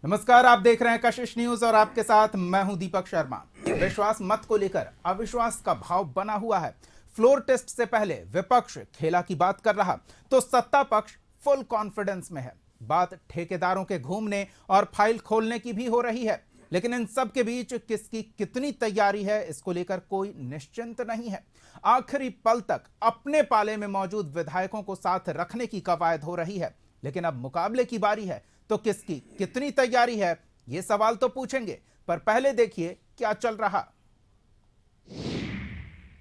नमस्कार, आप देख रहे हैं कशिश न्यूज और आपके साथ मैं हूं दीपक शर्मा। विश्वास मत को लेकर अविश्वास का भाव बना हुआ है। फ्लोर टेस्ट से पहले विपक्ष खेला की बात कर रहा तो सत्ता पक्ष फुल कॉन्फिडेंस में है। बात ठेकेदारों के घूमने और फाइल खोलने की भी हो रही है, लेकिन इन सब के बीच किसकी कितनी तैयारी है इसको लेकर कोई निश्चिंत नहीं है। आखिरी पल तक अपने पाले में मौजूद विधायकों को साथ रखने की कवायद हो रही है, लेकिन अब मुकाबले की बारी है तो किसकी कितनी तैयारी है ये सवाल तो पूछेंगे, पर पहले देखिए क्या चल रहा।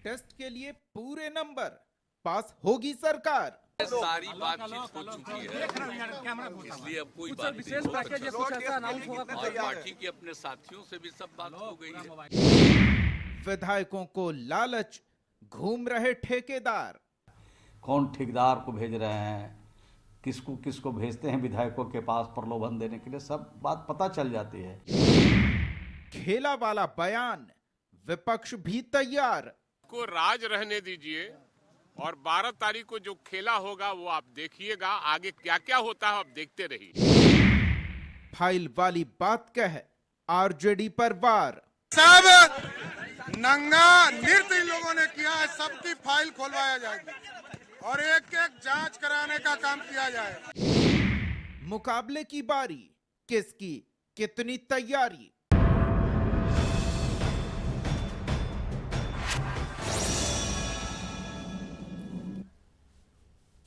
टेस्ट के लिए पूरे नंबर, पास होगी सरकार। सारी बातचीत हो चुकी है, इसलिए अब कोई बात नहीं हो सकती। और पार्टी के अपने साथियों से भी सब बात हो गई है। विधायकों को लालच, घूम रहे ठेकेदार। कौन ठेकेदार को भेज रहे हैं, किसको किसको भेजते हैं विधायकों के पास प्रलोभन देने के लिए, सब बात पता चल जाती है। खेला वाला बयान, विपक्ष भी तैयार। को राज रहने दीजिए और 12 तारीख को जो खेला होगा वो आप देखिएगा, आगे क्या क्या होता है आप देखते रहिए। फाइल वाली बात कह आरजेडी पर वार। सब नंगा नृत्य इन लोगों ने किया है, सबकी फाइल खोलवाया जाएगी और एक एक जांच कराने का काम किया जाए। मुकाबले की बारी, किसकी कितनी तैयारी।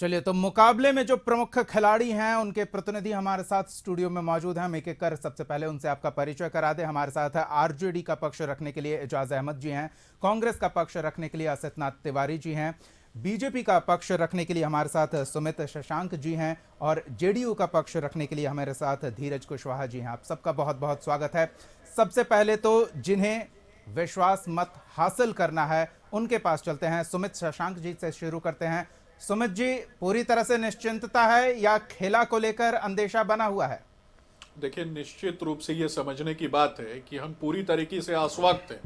चलिए, तो मुकाबले में जो प्रमुख खिलाड़ी हैं उनके प्रतिनिधि हमारे साथ स्टूडियो में मौजूद हैं। हम एक एक कर सबसे पहले उनसे आपका परिचय करा दें। हमारे साथ आरजेडी का पक्ष रखने के लिए एजाज अहमद जी हैं, कांग्रेस का पक्ष रखने के लिए असितनाथ तिवारी जी हैं, बीजेपी का पक्ष रखने के लिए हमारे साथ सुमित शशांक जी हैं और जेडीयू का पक्ष रखने के लिए हमारे साथ धीरज कुशवाहा जी हैं। आप सबका बहुत बहुत स्वागत है। सबसे पहले तो जिन्हें विश्वास मत हासिल करना है उनके पास चलते हैं। सुमित शशांक जी से शुरू करते हैं। सुमित जी, पूरी तरह से निश्चिंतता है या खेला को लेकर अंदेशा बना हुआ है? देखिए, निश्चित रूप से ये समझने की बात है कि हम पूरी तरीके से आश्वस्त हैं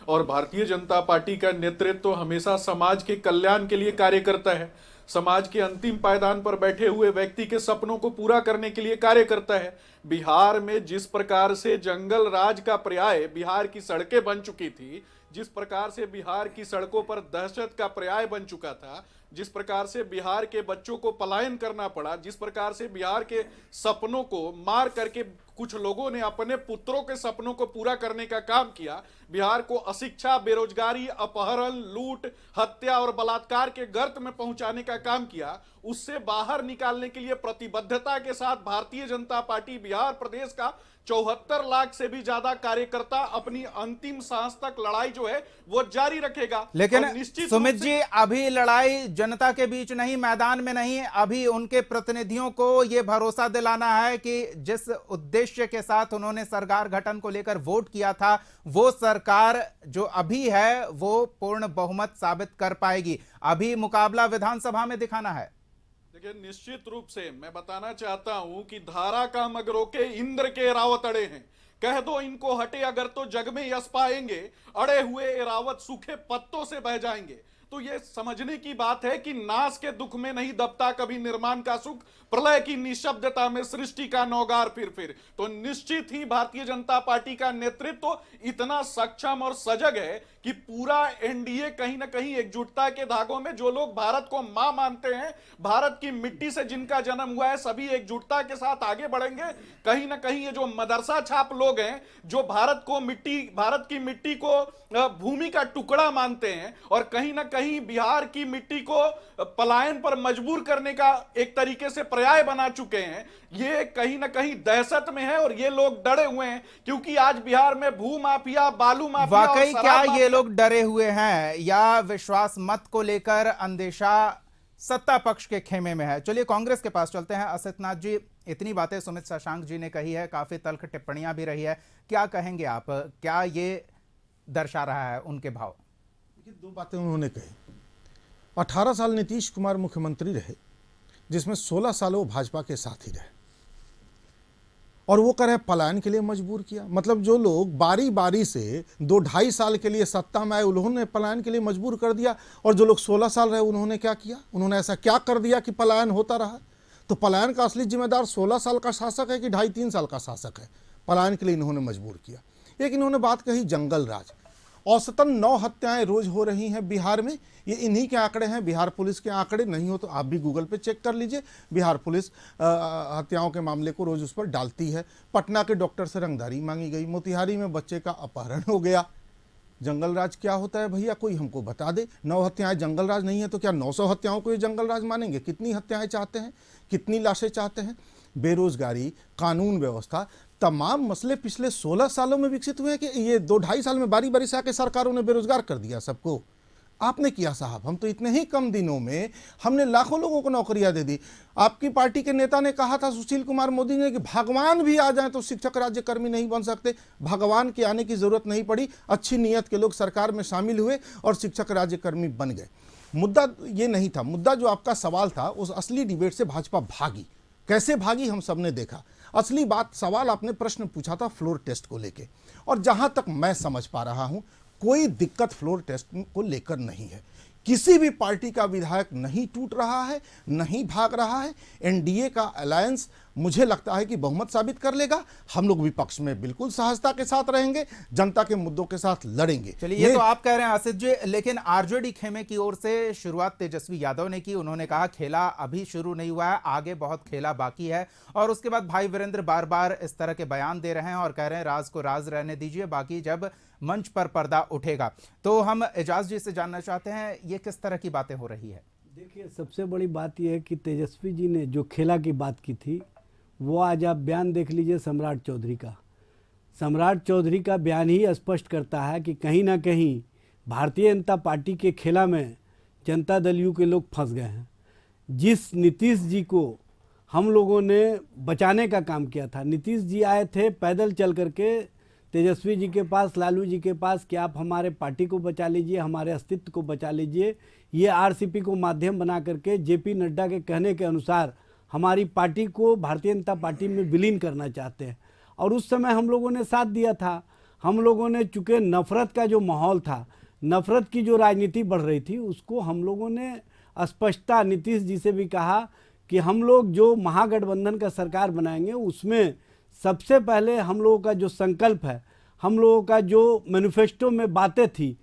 और भारतीय जनता पार्टी का नेतृत्व तो हमेशा समाज के कल्याण के लिए कार्य करता है, समाज के अंतिम पायदान पर बैठे हुए व्यक्ति के सपनों को पूरा करने के लिए कार्य करता है। बिहार में जिस प्रकार से जंगल राज का पर्याय बिहार की सड़कें बन चुकी थी, जिस प्रकार से बिहार की सड़कों पर दहशत का पर्याय बन चुका था, जिस प्रकार से बिहार के बच्चों को पलायन करना पड़ा, जिस प्रकार से बिहार के सपनों को मार करके कुछ लोगों ने अपने पुत्रों के सपनों को पूरा करने का काम किया, बिहार को अशिक्षा, बेरोजगारी, अपहरण, लूट, हत्या और बलात्कार के गर्त में पहुंचाने का काम किया, उससे बाहर निकालने के लिए प्रतिबद्धता के साथ भारतीय जनता पार्टी बिहार प्रदेश का 74 लाख से भी ज्यादा कार्यकर्ता अपनी अंतिम सांस तक लड़ाई जो है वो जारी रखेगा। लेकिन सुमित जी, अभी लड़ाई जनता के बीच नहीं, मैदान में नहीं, अभी उनके प्रतिनिधियों को यह भरोसा दिलाना है कि जिस उद्देश्य के साथ उन्होंने सरकार गठन को लेकर वोट किया था वो सरकार जो अभी है वो पूर्ण बहुमत साबित कर पाएगी। अभी मुकाबला विधानसभा में दिखाना है। देखिए, निश्चित रूप से मैं बताना चाहता हूं कि धारा का मगरों के इंद्र के रावत अड़े हैं, कह दो इनको हटे अगर तो जग में यश पाएंगे, अड़े हुए रावत सूखे पत्तों से बह जाएंगे। तो ये समझने की बात है कि नाश के दुख में नहीं दबता कभी निर्माण का सुख, प्रलय की निशब्दता में सृष्टि का नौगार फिर। तो निश्चित ही भारतीय जनता पार्टी का नेतृत्व तो इतना सक्षम और सजग है कि पूरा एनडीए कहीं ना कहीं एकजुटता के धागों में, जो लोग भारत को मां मानते हैं, भारत की मिट्टी से जिनका जन्म हुआ है, सभी एकजुटता के साथ आगे बढ़ेंगे। कहीं ना कहीं ये जो मदरसा छाप लोग हैं, जो भारत की मिट्टी को भूमि का टुकड़ा मानते हैं और कहीं ना कहीं बिहार की मिट्टी को पलायन पर मजबूर करने का एक तरीके से पर्याय बना चुके हैं, ये कहीं ना कहीं दहशत में है और ये लोग डरे हुए हैं क्योंकि आज बिहार में भू माफिया, बालू माफिया, वाकई क्या ये लोग डरे हुए हैं या विश्वास मत को लेकर अंदेशा सत्ता पक्ष के खेमे में है? चलिए, कांग्रेस के पास चलते हैं। असितनाथ जी, इतनी बातें सुमित शशांक जी ने कही है, काफी तल्ख टिप्पणियां भी रही है, क्या कहेंगे आप? क्या ये दर्शा रहा है उनके भाव? देखिए, दो बातें उन्होंने कही। 18 साल नीतीश कुमार मुख्यमंत्री रहे, जिसमें 16 साल वो भाजपा के साथ ही रहे, और वो कह रहे पलायन के लिए मजबूर किया। मतलब जो लोग बारी बारी से 2-2.5 साल के लिए सत्ता में आए उन्होंने पलायन के लिए मजबूर कर दिया, और जो लोग 16 साल रहे उन्होंने क्या किया? उन्होंने ऐसा क्या कर दिया कि पलायन होता रहा? तो पलायन का असली जिम्मेदार 16 साल का शासक है कि 2.5-3 साल का शासक है? पलायन के लिए इन्होंने मजबूर किया। एक इन्होंने बात कही जंगल राज। औसतन 9 हत्याएं रोज हो रही हैं बिहार में। ये इन्हीं के आंकड़े हैं, बिहार पुलिस के आंकड़े। नहीं हो तो आप भी गूगल पे चेक कर लीजिए। बिहार पुलिस हत्याओं के मामले को रोज उस पर डालती है। पटना के डॉक्टर से रंगदारी मांगी गई, मोतिहारी में बच्चे का अपहरण हो गया। जंगल राज क्या होता है भैया, कोई हमको बता दे। 9 हत्याएं जंगल राज नहीं है तो क्या 900 हत्याओं को ये जंगल राज मानेंगे? कितनी हत्याएं चाहते हैं, कितनी लाशें चाहते हैं? बेरोजगारी, कानून व्यवस्था, तमाम मसले पिछले 16 सालों में विकसित हुए हैं कि ये 2-2.5 साल में बारी बारी से आके सरकारों ने बेरोजगार कर दिया सबको? आपने किया साहब। हम तो इतने ही कम दिनों में हमने लाखों लोगों को नौकरियां दे दी। आपकी पार्टी के नेता ने कहा था, सुशील कुमार मोदी ने, कि भगवान भी आ जाए तो शिक्षक राज्यकर्मी नहीं बन सकते। भगवान के आने की जरूरत नहीं पड़ी, अच्छी नीयत के लोग सरकार में शामिल हुए और शिक्षक राज्यकर्मी बन गए। मुद्दा ये नहीं था। मुद्दा जो आपका सवाल था, उस असली डिबेट से भाजपा भागी। कैसे भागी हम सबने देखा। असली बात, सवाल आपने प्रश्न पूछा था फ्लोर टेस्ट को लेके, और जहां तक मैं समझ पा रहा हूं कोई दिक्कत फ्लोर टेस्ट को लेकर नहीं है। किसी भी पार्टी का विधायक नहीं टूट रहा है, नहीं भाग रहा है। एनडीए का अलायंस मुझे लगता है कि बहुमत साबित कर लेगा। हम लोग विपक्ष में बिल्कुल सहजता के साथ रहेंगे, जनता के मुद्दों के साथ लड़ेंगे। चलिए, ये तो आप कह रहे हैं आसिफ जी, लेकिन आरजेडी खेमे की ओर से शुरुआत तेजस्वी यादव ने की। उन्होंने कहा खेला अभी शुरू नहीं हुआ है, आगे बहुत खेला बाकी है। और उसके बाद भाई वीरेंद्र बार बार इस तरह के बयान दे रहे हैं और कह रहे हैं राज को राज रहने दीजिए, बाकी जब मंच पर पर्दा उठेगा। तो हम एजाज जी से जानना चाहते हैं, ये किस तरह की बातें हो रही है? देखिए, सबसे बड़ी बात यह है कि तेजस्वी जी ने जो खेला की बात की थी, वो आज आप बयान देख लीजिए सम्राट चौधरी का। सम्राट चौधरी का बयान ही स्पष्ट करता है कि कहीं ना कहीं भारतीय जनता पार्टी के खेला में जनता दल यू के लोग फंस गए हैं। जिस नीतीश जी को हम लोगों ने बचाने का काम किया था, नीतीश जी आए थे पैदल चल करके तेजस्वी जी के पास, लालू जी के पास, कि आप हमारे पार्टी को बचा लीजिए, हमारे अस्तित्व को बचा लीजिए। ये आरसीपी को माध्यम बना करके जेपी नड्डा के कहने के अनुसार हमारी पार्टी को भारतीय जनता पार्टी में विलीन करना चाहते हैं। और उस समय हम लोगों ने साथ दिया था। हम लोगों ने, चूँकि नफ़रत का जो माहौल था, नफ़रत की जो राजनीति बढ़ रही थी, उसको हम लोगों ने स्पष्टता नीतीश जी से भी कहा कि हम लोग जो महागठबंधन का सरकार बनाएंगे, उसमें सबसे पहले हम लोगों का जो संकल्प है, हम लोगों का जो मैनिफेस्टो में बातें थी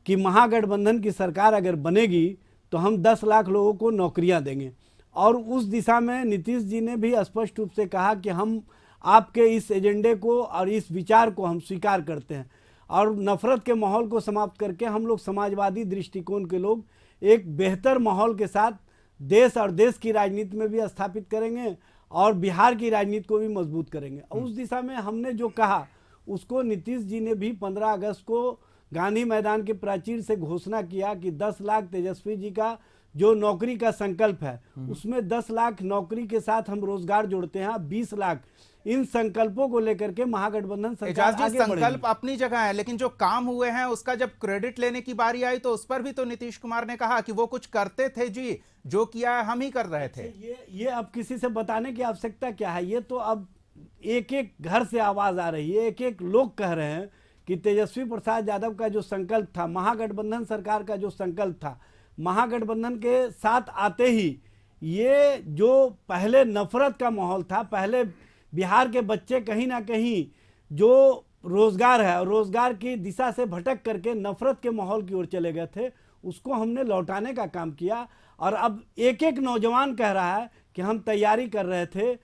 कि महागठबंधन की सरकार अगर बनेगी तो हम 10 लाख लोगों को नौकरियां देंगे। और उस दिशा में नीतीश जी ने भी स्पष्ट रूप से कहा कि हम आपके इस एजेंडे को और इस विचार को हम स्वीकार करते हैं, और नफ़रत के माहौल को समाप्त करके हम लोग समाजवादी दृष्टिकोण के लोग एक बेहतर माहौल के साथ देश और देश की राजनीति में भी स्थापित करेंगे और बिहार की राजनीति को भी मजबूत करेंगे। और उस दिशा में हमने जो कहा, उसको नीतीश जी ने भी 15 अगस्त को गांधी मैदान के प्राचीर से घोषणा किया कि 10 लाख तेजस्वी जी का जो नौकरी का संकल्प है, उसमें 10 लाख नौकरी के साथ हम रोजगार जोड़ते हैं 20 लाख। इन संकल्पों को लेकर के महागठबंधन सरकार आगे बढ़ेगी। संकल्प अपनी जगह है, लेकिन जो काम हुए हैं उसका जब क्रेडिट लेने की बारी आई तो उस पर भी तो नीतीश कुमार ने कहा कि वो कुछ करते थे जी, जो किया है हम ही कर रहे थे। ये अब किसी से बताने की आवश्यकता क्या है? ये तो अब एक एक घर से आवाज आ रही है, एक एक लोग कह रहे हैं कि तेजस्वी प्रसाद यादव का जो संकल्प था, महागठबंधन सरकार का जो संकल्प था, महागठबंधन के साथ आते ही ये जो पहले नफरत का माहौल था, पहले बिहार के बच्चे कहीं ना कहीं जो रोजगार है और रोजगार की दिशा से भटक करके नफरत के माहौल की ओर चले गए थे, उसको हमने लौटाने का काम किया। और अब एक एक नौजवान कह रहा है कि हम तैयारी कर रहे थे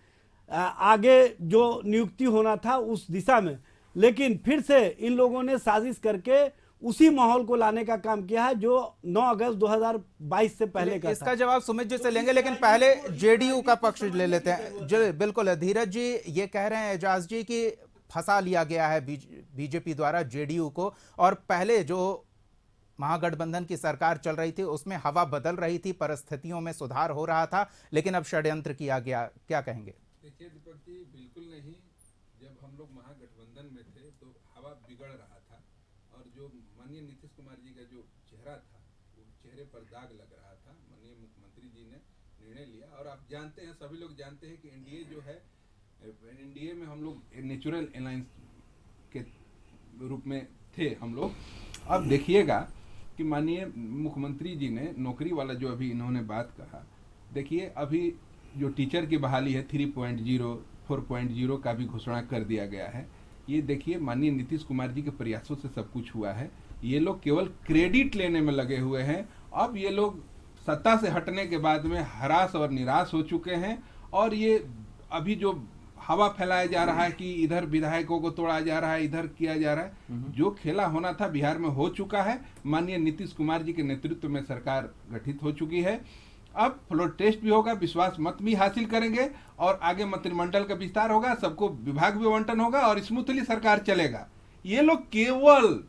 आगे जो नियुक्ति होना था उस दिशा में, लेकिन फिर से इन लोगों ने साजिश करके उसी माहौल को लाने का काम किया है जो 9 अगस्त 2022 से पहले का इसका जवाब सुमित जी से लेंगे, लेकिन पहले जेडीयू का पक्ष ले लेते हैं। जी बिल्कुल, धीरज जी ये कह रहे हैं एजाज जी कि फंसा लिया गया है बीजेपी द्वारा जेडीयू को, और पहले जो महागठबंधन की सरकार चल रही थी उसमें हवा बदल रही थी, परिस्थितियों में सुधार हो रहा था, लेकिन अब षड्यंत्र किया गया। क्या कहेंगे? देखिए दीपक जी, बिल्कुल नहीं। जब हम लोग महागठबंधन में थे तो हवा बिगड़ रहा था, और जो माननीय नीतीश कुमार जी का जो चेहरा था, वो चेहरे पर दाग लग रहा था। माननीय मुख्यमंत्री जी ने निर्णय लिया, और आप जानते हैं, सभी लोग जानते हैं कि एनडीए जो है, एनडीए में हम लोग नेचुरल अलायंस के रूप में थे हम लोग। अब देखिएगा कि माननीय मुख्यमंत्री जी ने नौकरी वाला जो अभी इन्होंने बात कहा, देखिए अभी जो टीचर की बहाली है 3.0, 4.0 का भी घोषणा कर दिया गया है। ये देखिए, माननीय नीतीश कुमार जी के प्रयासों से सब कुछ हुआ है। ये लोग केवल क्रेडिट लेने में लगे हुए हैं। अब ये लोग सत्ता से हटने के बाद में हरास और निराश हो चुके हैं, और ये अभी जो हवा फैलाया जा रहा है कि इधर विधायकों को तोड़ा जा रहा है, इधर किया जा रहा है, जो खेला होना था बिहार में हो चुका है। माननीय नीतीश कुमार जी के नेतृत्व में सरकार गठित हो चुकी है। अब फ्लोर टेस्ट भी होगा, विश्वास मत भी हासिल करेंगे, और आगे मंत्रिमंडल का विस्तार होगा, सबको विभाग भी आवंटन होगा और स्मूथली सरकार चलेगा। ये लोग केवल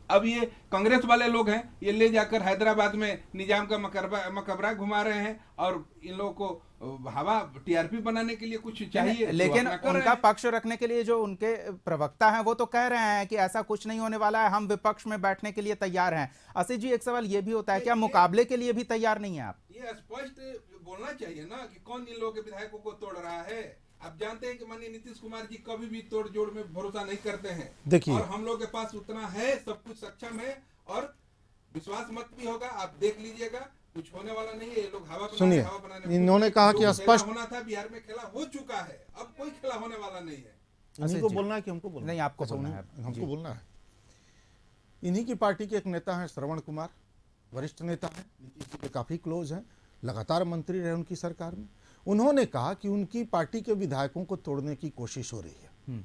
अब ये कांग्रेस वाले लोग हैं, ये ले जाकर हैदराबाद में निजाम का मकबरा घुमा रहे हैं, और इन लोगों को हवा टीआरपी बनाने के लिए कुछ चाहिए, लेकिन उनका पक्ष रखने के लिए जो उनके प्रवक्ता हैं वो तो कह रहे हैं कि ऐसा कुछ नहीं होने वाला है, हम विपक्ष में बैठने के लिए तैयार हैं। आशीष जी, एक सवाल ये भी होता है, क्या मुकाबले के लिए भी तैयार नहीं है आप? ये स्पष्ट बोलना चाहिए ना कि कौन इन लोगों के विधायकों को तोड़ रहा है। आप जानते हैं कि माननीय नीतीश कुमार जी कभी भी तोड़ जोड़ में भरोसा नहीं करते हैं। देखिए, और हम लोग के पास उतना है, सब कुछ सक्षम है, और विश्वास मत भी होगा, आप देख लीजिएगा, कुछ होने वाला नहीं है। ये लोग हवा सुनिए, बनाने इन्होंने कहा कि स्पष्ट होना था, बिहार में खेला हो चुका है, अब कोई खेला होने वाला नहीं है। इन्हीं को बोलना है कि हमको बोलना? नहीं, आपको बोलना है। हमको बोलना है। इन्हीं की पार्टी के एक नेता हैं श्रवण कुमार, वरिष्ठ नेता हैं, नीतीश जी के काफी क्लोज हैं, लगातार मंत्री रहे उनकी सरकार में। उन्होंने कहा कि उनकी पार्टी के विधायकों को तोड़ने की कोशिश हो रही है।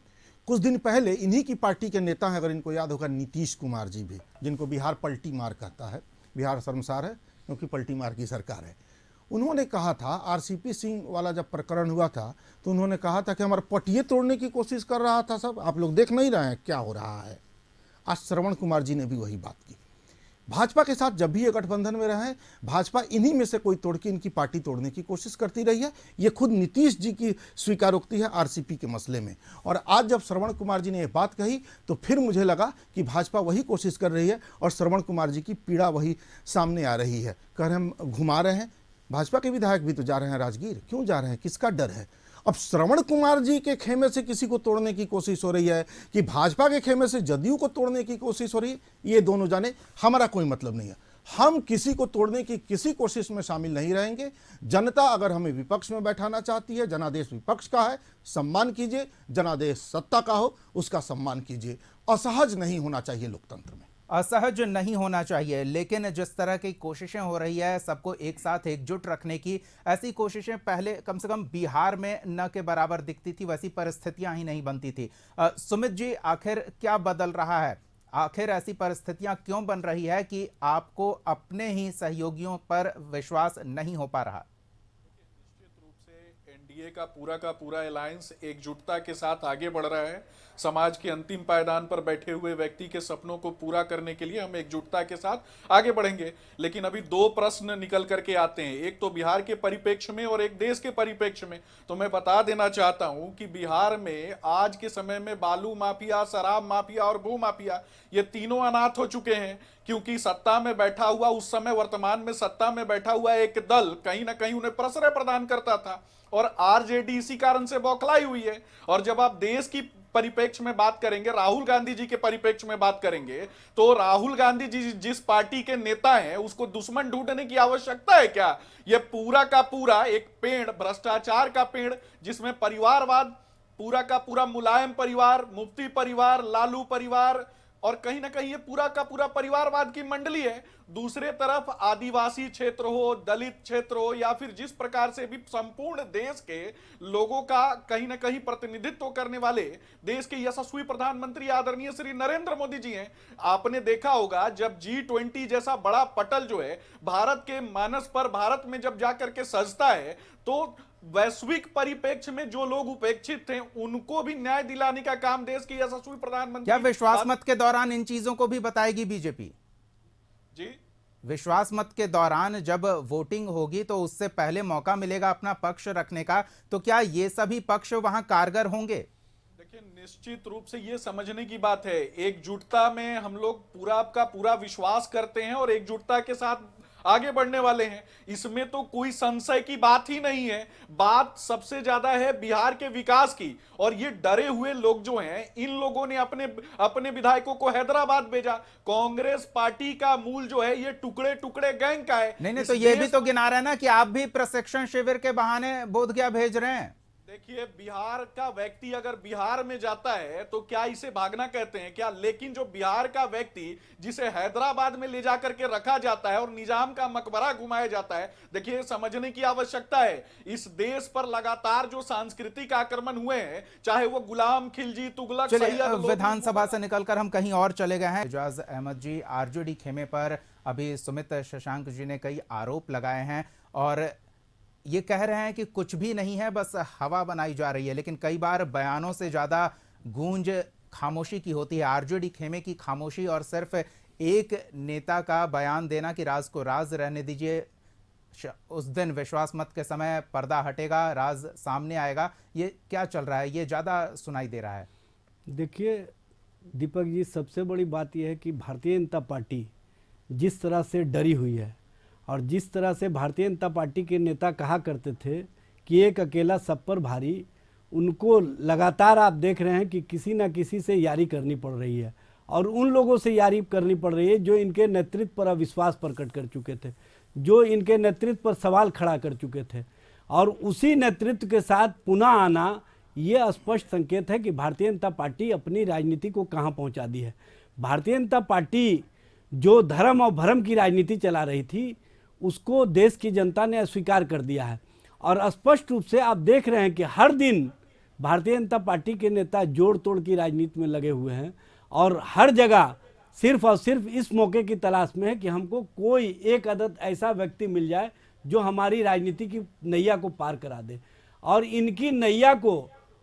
कुछ दिन पहले इन्हीं की पार्टी के नेता हैं, अगर इनको याद होगा, नीतीश कुमार जी भी, जिनको बिहार पलटी मार कहता है, बिहार शर्मसार है क्योंकि पलटी मार की सरकार है। उन्होंने कहा था, आरसीपी सिंह वाला जब प्रकरण हुआ था तो उन्होंने कहा था कि हमारा पटिए तोड़ने की कोशिश कर रहा था, सब आप लोग देख नहीं रहे हैं क्या हो रहा है। आज श्रवण कुमार जी ने भी वही बात की। भाजपा के साथ जब भी ये गठबंधन में रहे, भाजपा इन्हीं में से कोई तोड़ के इनकी पार्टी तोड़ने की कोशिश करती रही है। ये खुद नीतीश जी की स्वीकारोक्ति है आरसीपी के मसले में। और आज जब श्रवण कुमार जी ने ये बात कही तो फिर मुझे लगा कि भाजपा वही कोशिश कर रही है और श्रवण कुमार जी की पीड़ा वही सामने आ रही है। कह रहे हम घुमा रहे हैं, भाजपा के विधायक भी तो जा रहे हैं राजगीर, क्यों जा रहे हैं, किसका डर है? अब श्रवण कुमार जी के खेमे से किसी को तोड़ने की कोशिश हो रही है कि भाजपा के खेमे से जदयू को तोड़ने की कोशिश हो रही है, ये दोनों जाने, हमारा कोई मतलब नहीं है। हम किसी को तोड़ने की किसी कोशिश में शामिल नहीं रहेंगे। जनता अगर हमें विपक्ष में बैठाना चाहती है, जनादेश विपक्ष का है, सम्मान कीजिए, जनादेश सत्ता का हो, उसका सम्मान कीजिए। असहज नहीं होना चाहिए लोकतंत्र में, असहज नहीं होना चाहिए। लेकिन जिस तरह की कोशिशें हो रही है सबको एक साथ एकजुट रखने की, ऐसी कोशिशें पहले कम से कम बिहार में न के बराबर दिखती थी, वैसी परिस्थितियां ही नहीं बनती थी। सुमित जी, आखिर क्या बदल रहा है? आखिर ऐसी परिस्थितियां क्यों बन रही है कि आपको अपने ही सहयोगियों पर विश्वास नहीं हो पा रहा? निश्चित रूप से एनडीए का पूरा अलायंस एकजुटता के साथ आगे बढ़ रहा है। समाज के अंतिम पायदान पर बैठे हुए व्यक्ति के सपनों को पूरा करने के लिए हम एकजुटता के साथ आगे बढ़ेंगे। लेकिन अभी दो प्रश्न निकल करके आते हैं, एक तो बिहार के परिप्रेक्ष्य में और एक देश के परिप्रेक्ष्य में। तो मैं बता देना चाहता हूं कि बिहार में आज के समय में बालू माफिया, शराब माफिया और भू माफिया, ये तीनों अनाथ हो चुके हैं, क्योंकि सत्ता में बैठा हुआ, उस समय वर्तमान में सत्ता में बैठा हुआ एक दल कहीं ना कहीं उन्हें प्रश्रय प्रदान करता था, और आरजेडी इसी कारण से बौखलाई हुई है। और जब आप देश की परिप्रेक्ष्य में बात करेंगे, राहुल गांधी जी के परिप्रेक्ष्य में बात करेंगे, तो राहुल गांधी जी जिस पार्टी के नेता हैं उसको दुश्मन ढूंढने की आवश्यकता है क्या? यह पूरा का पूरा एक पेड़, भ्रष्टाचार का पेड़, जिसमें परिवारवाद, पूरा का पूरा मुलायम परिवार, मुफ्ती परिवार, लालू परिवार, और कहीं ना कहीं ये पूरा का पूरा परिवारवाद की मंडली है। दूसरे तरफ आदिवासी क्षेत्र हो, दलित क्षेत्र हो, या फिर जिस प्रकार से भी संपूर्ण देश के लोगों का कहीं ना कहीं प्रतिनिधित्व करने वाले देश के यशस्वी प्रधानमंत्री आदरणीय श्री नरेंद्र मोदी जी हैं। आपने देखा होगा जब G20 जैसा बड़ा पटल जो है भारत के मानस पर, भारत में जब जाकर के सजता है, तो वैश्विक परिप्रेक्ष्य में जो लोग उपेक्षित थे उनको भी न्याय दिलाने का काम देश के यशस्वी प्रधानमंत्री। क्या विश्वास मत के दौरान इन चीजों को भी बताएगी बीजेपी? जी, विश्वास मत के दौरान जब वोटिंग होगी तो उससे पहले मौका मिलेगा अपना पक्ष रखने का, तो क्या ये सभी पक्ष वहां कारगर होंगे? देखिए, निश्चित रूप से ये समझने की बात है, एकजुटता में हम लोग पूरा का पूरा विश्वास करते हैं और एकजुटता के साथ आगे बढ़ने वाले हैं। इसमें तो कोई संशय की बात ही नहीं है। बात सबसे ज्यादा है बिहार के विकास की, और ये डरे हुए लोग जो हैं, इन लोगों ने अपने विधायकों को हैदराबाद भेजा। कांग्रेस पार्टी का मूल जो है ये टुकड़े टुकड़े गैंग का है। नहीं, तो ये भी तो गिना रहे हैं ना कि आप भी प्रशिक्षण शिविर के बहाने बोधगया भेज रहे हैं। देखिए, बिहार का व्यक्ति अगर बिहार में जाता है तो क्या इसे भागना कहते हैं क्या? लेकिन जो बिहार का व्यक्ति जिसे हैदराबाद में ले जाकर के रखा जाता है और निजाम का मकबरा घुमाया जाता है, देखिए समझने की आवश्यकता है। इस देश पर लगातार जो सांस्कृतिक आक्रमण हुए हैं, चाहे वो गुलाम खिलजी, तुगलक, चलिए, सैयद, लोधी, विधानसभा से निकलकर हम कहीं और चले गए हैं। एजाज अहमद जी, आरजेडी खेमे पर अभी सुमित शशांक जी ने कई आरोप लगाए हैं और ये कह रहे हैं कि कुछ भी नहीं है, बस हवा बनाई जा रही है। लेकिन कई बार बयानों से ज्यादा गूंज खामोशी की होती है। आरजेडी खेमे की खामोशी और सिर्फ एक नेता का बयान देना कि राज को राज रहने दीजिए, उस दिन विश्वास मत के समय पर्दा हटेगा, राज सामने आएगा, ये क्या चल रहा है? ये ज्यादा सुनाई दे रहा है। देखिए दीपक जी, सबसे बड़ी बात यह है कि भारतीय जनता पार्टी जिस तरह से डरी हुई है और जिस तरह से भारतीय जनता पार्टी के नेता कहा करते थे कि एक अकेला सब पर भारी, उनको लगातार आप देख रहे हैं कि किसी न किसी से यारी करनी पड़ रही है और उन लोगों से यारी करनी पड़ रही है जो इनके नेतृत्व पर अविश्वास प्रकट कर चुके थे, जो इनके नेतृत्व पर सवाल खड़ा कर चुके थे। और उसी नेतृत्व के साथ पुनः आना ये स्पष्ट संकेत है कि भारतीय जनता पार्टी अपनी राजनीति को कहाँ पहुँचा दी है। भारतीय जनता पार्टी जो धर्म और भरम की राजनीति चला रही थी, उसको देश की जनता ने अस्वीकार कर दिया है। और स्पष्ट रूप से आप देख रहे हैं कि हर दिन भारतीय जनता पार्टी के नेता जोड़ तोड़ की राजनीति में लगे हुए हैं और हर जगह सिर्फ और सिर्फ इस मौके की तलाश में है कि हमको कोई एक अदद ऐसा व्यक्ति मिल जाए जो हमारी राजनीति की नैया को पार करा दे। और इनकी नैया को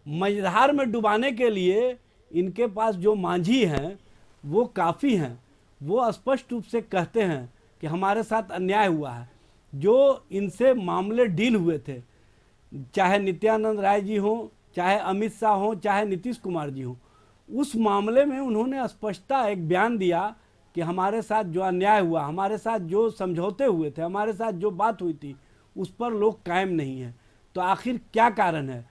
मझधार में डुबाने के लिए इनके पास जो मांझी हैं वो काफ़ी हैं। वो स्पष्ट रूप से कहते हैं कि हमारे साथ अन्याय हुआ है। जो इनसे मामले डील हुए थे, चाहे नित्यानंद राय जी हों, चाहे अमित शाह हों, चाहे नीतीश कुमार जी हों, उस मामले में उन्होंने स्पष्टता एक बयान दिया कि हमारे साथ जो अन्याय हुआ, हमारे साथ जो समझौते हुए थे, हमारे साथ जो बात हुई थी, उस पर लोग कायम नहीं हैं। तो आखिर क्या कारण है?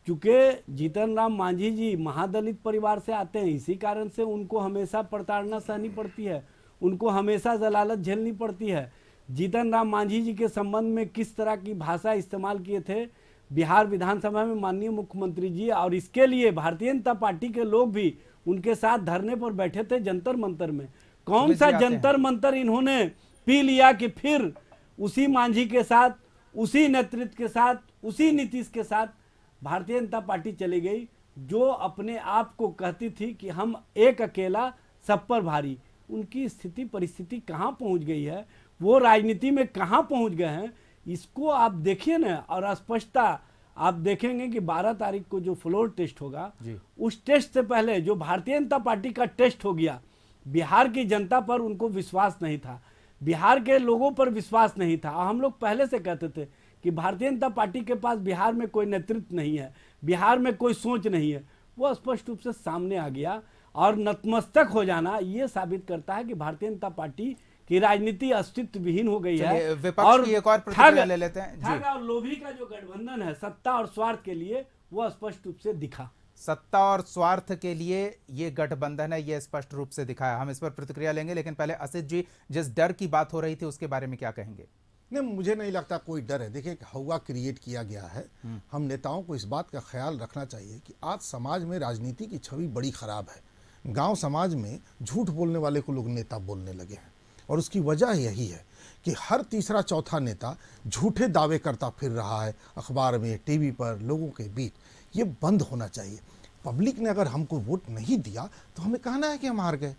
चूँकि जीतन राम मांझी जी महादलित परिवार से आते हैं, इसी कारण से उनको हमेशा प्रताड़ना सहनी पड़ती है, उनको हमेशा जलालत झेलनी पड़ती है। जीतन राम मांझी जी के संबंध में किस तरह की भाषा इस्तेमाल किए थे बिहार विधानसभा में माननीय मुख्यमंत्री जी, और इसके लिए भारतीय जनता पार्टी के लोग भी उनके साथ धरने पर बैठे थे जंतर मंतर में। कौन सा जंतर मंतर इन्होंने पी लिया कि फिर उसी मांझी के साथ, उसी नेतृत्व के साथ, उसी नीतीश के साथ भारतीय जनता पार्टी चली गई, जो अपने आप को कहती थी कि हम एक अकेला सब पर भारी। उनकी स्थिति परिस्थिति कहाँ पहुँच गई है, वो राजनीति में कहाँ पहुँच गए हैं, इसको आप देखिए ना। और स्पष्टता आप देखेंगे कि 12 तारीख को जो फ्लोर टेस्ट होगा, उस टेस्ट से पहले जो भारतीय जनता पार्टी का टेस्ट हो गया, बिहार की जनता पर उनको विश्वास नहीं था, बिहार के लोगों पर विश्वास नहीं था। हम लोग पहले से कहते थे कि भारतीय जनता पार्टी के पास बिहार में कोई नेतृत्व नहीं है, बिहार में कोई सोच नहीं है। वो स्पष्ट रूप से सामने आ गया और नतमस्तक हो जाना ये साबित करता है कि भारतीय जनता पार्टी की राजनीति अस्तित्व विहीन हो गई है। विपक्ष की एक और प्रतिक्रिया ले लेते हैं जी। और लोभी का जो गठबंधन है सत्ता और स्वार्थ के लिए, वो स्पष्ट रूप से दिखा। सत्ता और स्वार्थ के लिए ये गठबंधन है, ये स्पष्ट रूप से दिखाया। हम इस पर प्रतिक्रिया लेंगे, लेकिन पहले असित जी, जिस डर की बात हो रही थी उसके बारे में क्या कहेंगे? नहीं, मुझे नहीं लगता कोई डर है। देखिए, हवा क्रिएट किया गया है। हम नेताओं को इस बात का ख्याल रखना चाहिए कि आज समाज में राजनीति की छवि बड़ी खराब है। गांव समाज में झूठ बोलने वाले को लोग नेता बोलने लगे हैं और उसकी वजह यही है कि हर तीसरा चौथा नेता झूठे दावे करता फिर रहा है अखबार में, टीवी पर, लोगों के बीच। ये बंद होना चाहिए। पब्लिक ने अगर हमको वोट नहीं दिया तो हमें कहना है कि हम हार गए।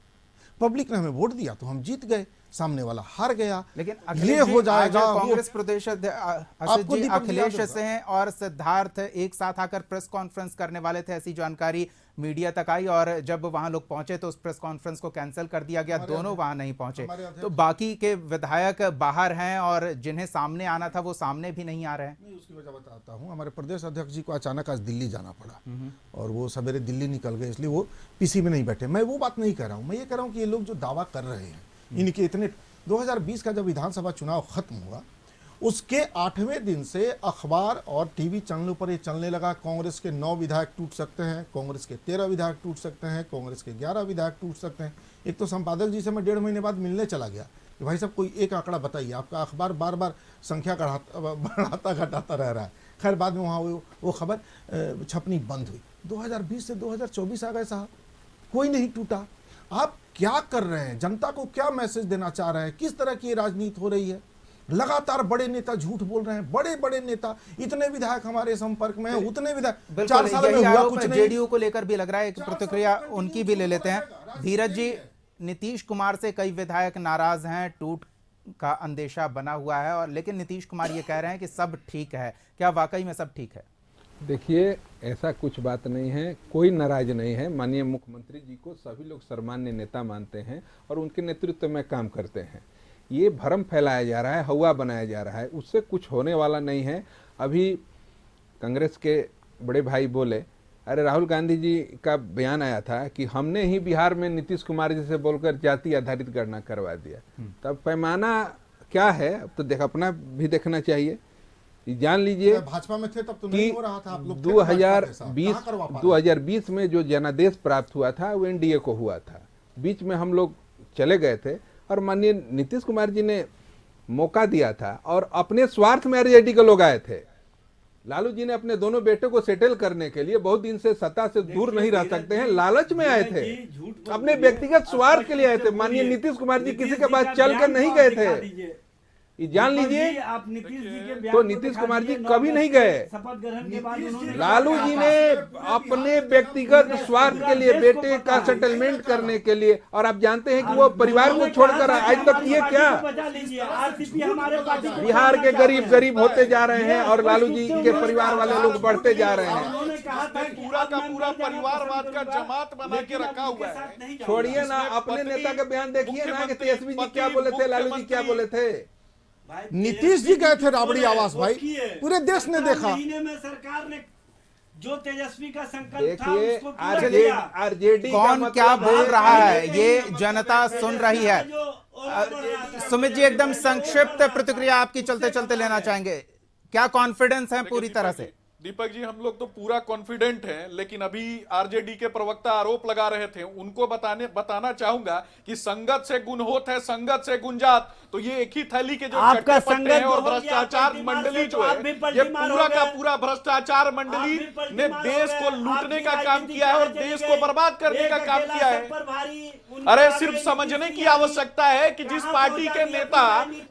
पब्लिक ने हमें वोट दिया तो हम जीत गए, सामने वाला हार गया। लेकिन ये हो जाएगा। कांग्रेस प्रदेश अध्यक्ष अखिलेश सिंह और सिद्धार्थ एक साथ आकर प्रेस कॉन्फ्रेंस करने वाले थे, ऐसी जानकारी मीडिया तक आई, और जब वहां लोग पहुंचे तो उस प्रेस कॉन्फ्रेंस को कैंसिल कर दिया गया। दोनों वहां नहीं पहुंचे, तो बाकी के विधायक बाहर हैं और जिन्हें सामने आना था वो सामने भी नहीं आ रहे हैं। नहीं, उसकी वजह बताता हूँ। हमारे प्रदेश अध्यक्ष जी को अचानक आज दिल्ली जाना पड़ा और वो सवेरे दिल्ली निकल गए, इसलिए वो पीसी में नहीं बैठे। मैं वो बात नहीं कर रहा हूँ। मैं ये कह रहा हूँ कि ये लोग जो दावा कर रहे हैं, इनके इतने 2020 का जब विधानसभा चुनाव खत्म हुआ, उसके 8वें दिन से अखबार और टीवी चैनलों पर ये चलने लगा, कांग्रेस के 9 विधायक टूट सकते हैं, कांग्रेस के 13 विधायक टूट सकते हैं, कांग्रेस के 11 विधायक टूट सकते हैं। एक तो संपादक जी से मैं 1.5 महीने बाद मिलने चला गया कि भाई साहब कोई एक आंकड़ा बताइए। आपका अखबार बार बार संख्या बढ़ाता घटाता रह रहा है। खैर बाद में वहाँ वो खबर छपनी बंद हुई। 2020 से 2024 आ गए साहब, कोई नहीं टूटा। आप क्या कर रहे हैं, जनता को क्या मैसेज देना चाह रहे हैं, किस तरह की राजनीति हो रही है? लगातार बड़े नेता झूठ बोल रहे हैं, बड़े बड़े नेता, इतने विधायक हमारे संपर्क में हैं, उतने विधायक 4 साल में हुआ कुछ नहीं। जेडीयू को लेकर भी लग रहा है, एक प्रतिक्रिया उनकी भी ले लेते हैं। धीरज जी, नीतीश कुमार से कई विधायक नाराज हैं, टूट का अंदेशा बना हुआ है, और लेकिन नीतीश कुमार ये कह रहे हैं कि सब ठीक है। क्या वाकई में सब ठीक है? देखिए, ऐसा कुछ बात नहीं है, कोई नाराज नहीं है। माननीय मुख्यमंत्री जी को सभी लोग सर्वमान्य नेता मानते हैं और उनके नेतृत्व में काम करते हैं। ये भ्रम फैलाया जा रहा है, हवा बनाया जा रहा है, उससे कुछ होने वाला नहीं है। अभी कांग्रेस के बड़े भाई बोले, अरे राहुल गांधी जी का बयान आया था कि हमने ही बिहार में नीतीश कुमार जी से बोलकर जाति आधारित गणना करवा दिया। तब पैमाना क्या है, अब तो अपना भी देखना चाहिए। जान लीजिए भाजपा में थे तब तो नहीं हो रहा था, आप लोग 2020 में जो जनादेश प्राप्त हुआ था वो एनडीए को हुआ था। बीच में हम लोग चले गए थे और माननीय नीतीश कुमार जी ने मौका दिया था और अपने स्वार्थ में आरजेडी के लोग आए थे। लालू जी ने अपने दोनों बेटों को सेटल करने के लिए बहुत दिन से सत्ता से दूर नहीं रह सकते हैं, लालच में आए थे, अपने व्यक्तिगत स्वार्थ के लिए आए थे। माननीय नीतीश कुमार जी किसी के पास चल कर नहीं गए थे, ये जान लीजिए। आप नीतीश जी के तो नीतीश कुमार जी कभी नहीं गए। शपथ ग्रहण के बाद उन्होंने लालू जी ने अपने व्यक्तिगत स्वार्थ के लिए, बेटे का सेटलमेंट करने के लिए, और आप जानते हैं कि वो परिवार को छोड़कर आज तक किए क्या? बिहार के गरीब गरीब होते जा रहे हैं और लालू जी के परिवार वाले लोग बढ़ते जा रहे हैं। पूरा का पूरा परिवारवाद का जमात बना के रखा हुआ है। छोड़िए ना, अपने नेता का बयान देखिए ना कि तेजस्वी जी क्या बोले थे, लालू जी क्या बोले थे। नीतीश जी गए थे राबड़ी आवास, भाई पूरे देश ने देखा। महीने में सरकार ने जो तेजस्वी का संकल्प था देखिए, उसको पूरा किया। आरजेडी कौन क्या बोल रहा है ये जनता सुन रही है। सुमित जी, एकदम संक्षिप्त प्रतिक्रिया आपकी चलते चलते लेना चाहेंगे, क्या कॉन्फिडेंस है पूरी तरह से? दीपक जी, हम लोग तो पूरा कॉन्फिडेंट हैं, लेकिन अभी आरजेडी के प्रवक्ता आरोप लगा रहे थे, उनको बताना चाहूंगा कि संगत से गुण होत है, संगत से गुंजात। तो ये एक ही थैली के जो आपका चट्टे पट्टे हैं और भ्रष्टाचार मंडली जो है, ये पूरा का पूरा भ्रष्टाचार मंडली ने देश को लूटने का काम किया है और देश को बर्बाद करने का काम किया है। अरे सिर्फ समझने की आवश्यकता है कि जिस पार्टी के नेता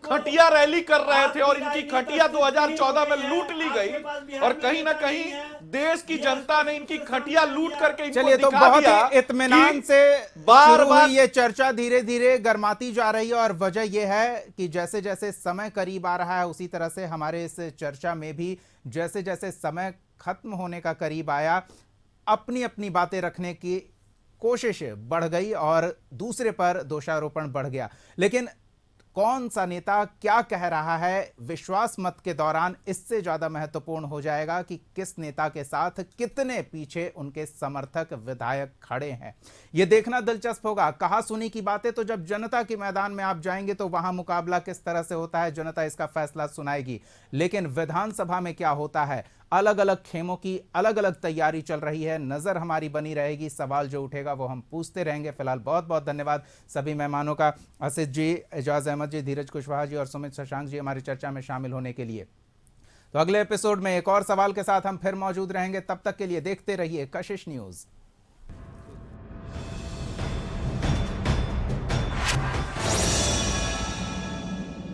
खटिया रैली कर रहे थे और इनकी खटिया 2014 में लूट ली गई और कहीं ना कहीं देश की जनता ने इनकी खटिया लूट करके इनको चलिए, तो दिखा बहुत दिया ही इत्मीनान से बार बार ये चर्चा धीरे धीरे गर्माती जा रही है, और वजह यह है कि जैसे जैसे समय करीब आ रहा है उसी तरह से हमारे इस चर्चा में भी जैसे जैसे समय खत्म होने का करीब आया, अपनी अपनी बातें रखने की कोशिश बढ़ गई और दूसरे पर दोषारोपण बढ़ गया। लेकिन कौन सा नेता क्या कह रहा है विश्वास मत के दौरान, इससे ज्यादा महत्वपूर्ण हो जाएगा कि किस नेता के साथ कितने पीछे उनके समर्थक विधायक खड़े हैं। यह देखना दिलचस्प होगा। कहा सुनी की बातें तो जब जनता के मैदान में आप जाएंगे तो वहां मुकाबला किस तरह से होता है, जनता इसका फैसला सुनाएगी। लेकिन विधानसभा में क्या होता है, अलग अलग खेमों की अलग अलग तैयारी चल रही है, नजर हमारी बनी रहेगी, सवाल जो उठेगा वो हम पूछते रहेंगे। फिलहाल बहुत बहुत धन्यवाद सभी मेहमानों का, असित जी, एजाज अहमद जी, धीरज कुशवाहा जी और सुमित शशांक जी हमारी चर्चा में शामिल होने के लिए। तो अगले एपिसोड में एक और सवाल के साथ हम फिर मौजूद रहेंगे। तब तक के लिए देखते रहिए कशिश न्यूज।